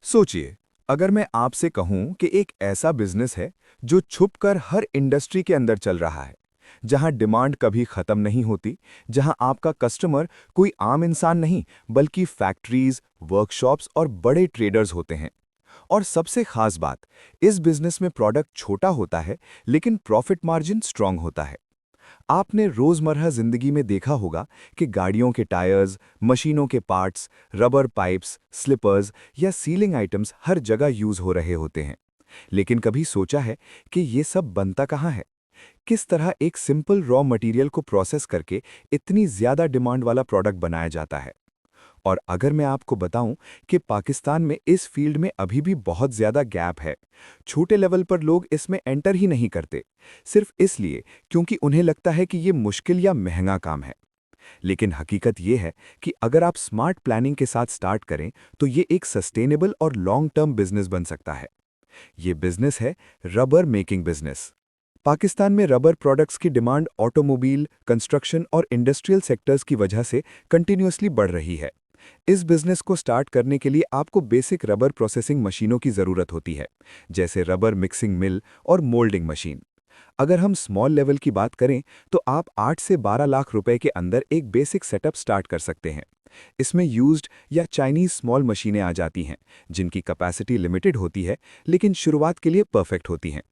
सोचिए, अगर मैं आपसे कहूं कि एक ऐसा बिजनेस है जो छुपकर हर इंडस्ट्री के अंदर चल रहा है, जहां डिमांड कभी खत्म नहीं होती, जहां आपका कस्टमर कोई आम इंसान नहीं, बल्कि फैक्ट्रीज, वर्कशॉप्स और बड़े ट्रेडर्स होते हैं। और सबसे खास बात, इस बिजनेस में प्रोडक्ट छोटा होता है, लेकिन प्रॉफिट मार्जिन स्ट्रांग होता है। आपने रोजमर्रा जिंदगी में देखा होगा कि गाड़ियों के टायर्स, मशीनों के पार्ट्स, रबर पाइप्स, स्लिपर्स या सीलिंग आइटम्स हर जगह यूज हो रहे होते हैं। लेकिन कभी सोचा है कि ये सब बनता कहाँ है? किस तरह एक सिंपल रॉ मटेरियल को प्रोसेस करके इतनी ज्यादा डिमांड वाला प्रोडक्ट बनाया जाता है? और अगर मैं आपको बताऊं कि पाकिस्तान में इस फील्ड में अभी भी बहुत ज्यादा गैप है। छोटे लेवल पर लोग इसमें एंटर ही नहीं करते, सिर्फ इसलिए क्योंकि उन्हें लगता है कि ये मुश्किल या महंगा काम है। लेकिन हकीकत ये है कि अगर आप स्मार्ट प्लानिंग के साथ स्टार्ट करें तो ये एक सस्टेनेबल और लॉन्ग टर्म बिजनेस बन सकता है। ये बिजनेस है रबर मेकिंग बिजनेस। पाकिस्तान में रबर प्रोडक्ट्स की डिमांड ऑटोमोबाइल, कंस्ट्रक्शन और इंडस्ट्रियल सेक्टर्स की वजह से कंटिन्यूअसली बढ़ रही है। इस बिजनेस को स्टार्ट करने के लिए आपको बेसिक रबर प्रोसेसिंग मशीनों की ज़रूरत होती है, जैसे रबर मिक्सिंग मिल और मोल्डिंग मशीन। अगर हम स्मॉल लेवल की बात करें तो आप 8 से 12 लाख रुपए के अंदर एक बेसिक सेटअप स्टार्ट कर सकते हैं। इसमें यूज्ड या चाइनीज स्मॉल मशीनें आ जाती हैं, जिनकी कैपेसिटी लिमिटेड होती है, लेकिन शुरुआत के लिए परफेक्ट होती हैं।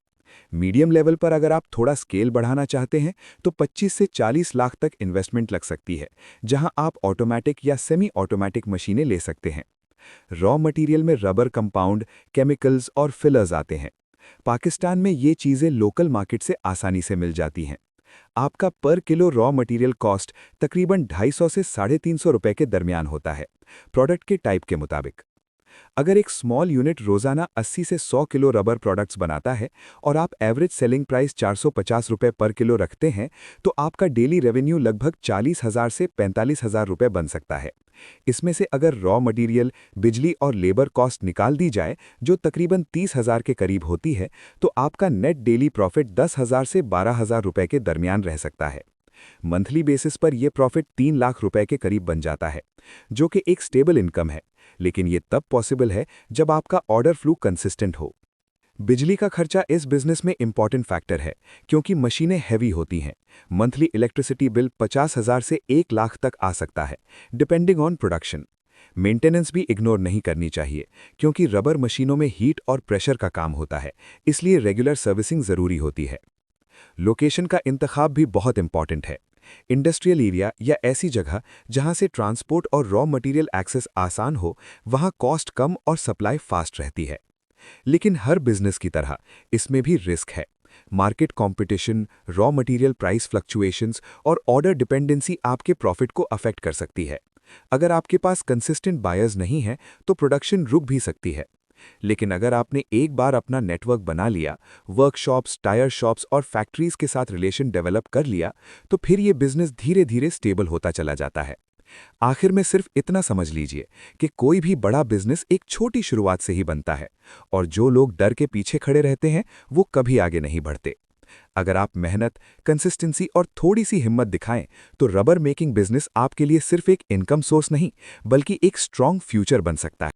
मीडियम लेवल पर अगर आप थोड़ा स्केल बढ़ाना चाहते हैं तो 25 से 40 लाख तक इन्वेस्टमेंट लग सकती है, जहां आप ऑटोमेटिक या सेमी ऑटोमेटिक मशीनें ले सकते हैं। रॉ मटेरियल में रबर कंपाउंड, केमिकल्स और फिलर्स आते हैं। पाकिस्तान में ये चीज़ें लोकल मार्केट से आसानी से मिल जाती हैं। आपका पर किलो रॉ मटेरियल कॉस्ट तकरीबन 250 से 350 रुपए के दरमियान होता है, प्रोडक्ट के टाइप के मुताबिक। अगर एक स्मॉल यूनिट रोजाना 80 से 100 किलो रबर प्रोडक्ट्स बनाता है और आप एवरेज सेलिंग प्राइस 450 रुपए पर किलो रखते हैं, तो आपका डेली रेवेन्यू लगभग 40,000 से 45,000 रुपए बन सकता है। इसमें से अगर रॉ मटेरियल, बिजली और लेबर कॉस्ट निकाल दी जाए, जो तकरीबन 30,000 के करीब होती है, तो आपका नेट डेली प्रॉफिट 10,000 से 12,000 रुपए के दरमियान रह सकता है। मंथली बेसिस पर यह प्रॉफिट 3 लाख रुपए के करीब बन जाता है, जो कि एक स्टेबल इनकम है। लेकिन ये तब पॉसिबल है जब आपका ऑर्डर फ्लो कंसिस्टेंट हो। बिजली का खर्चा इस बिजनेस में इंपॉर्टेंट फैक्टर है, क्योंकि मशीनें हैवी होती हैं। मंथली इलेक्ट्रिसिटी बिल 50,000 से 1 लाख तक आ सकता है, डिपेंडिंग ऑन प्रोडक्शन। मेंटेनेंस भी इग्नोर नहीं करनी चाहिए, क्योंकि रबर मशीनों में हीट और प्रेशर का काम होता है, इसलिए रेगुलर सर्विसिंग ज़रूरी होती है। लोकेशन का इंतखाब भी बहुत इंपॉर्टेंट है। इंडस्ट्रियल एरिया या ऐसी जगह जहां से ट्रांसपोर्ट और रॉ मटेरियल एक्सेस आसान हो, वहां कॉस्ट कम और सप्लाई फास्ट रहती है। लेकिन हर बिजनेस की तरह इसमें भी रिस्क है। Market competition, raw material price fluctuations और ऑर्डर डिपेंडेंसी आपके प्रॉफिट को अफेक्ट कर सकती है। अगर आपके पास कंसिस्टेंट बायर्स नहीं है तो प्रोडक्शन रुक भी सकती है। लेकिन अगर आपने एक बार अपना नेटवर्क बना लिया, वर्कशॉप्स, टायर शॉप्स और फैक्ट्रीज के साथ रिलेशन डेवलप कर लिया, तो फिर ये बिजनेस धीरे धीरे स्टेबल होता चला जाता है। आखिर में सिर्फ इतना समझ लीजिए कि कोई भी बड़ा बिजनेस एक छोटी शुरुआत से ही बनता है, और जो लोग डर के पीछे खड़े रहते हैं वो कभी आगे नहीं बढ़ते। अगर आप मेहनत, कंसिस्टेंसी और थोड़ी सी हिम्मत दिखाएं, तो रबर मेकिंग बिजनेस आपके लिए सिर्फ एक इनकम सोर्स नहीं, बल्कि एक स्ट्रॉन्ग फ्यूचर बन सकता है।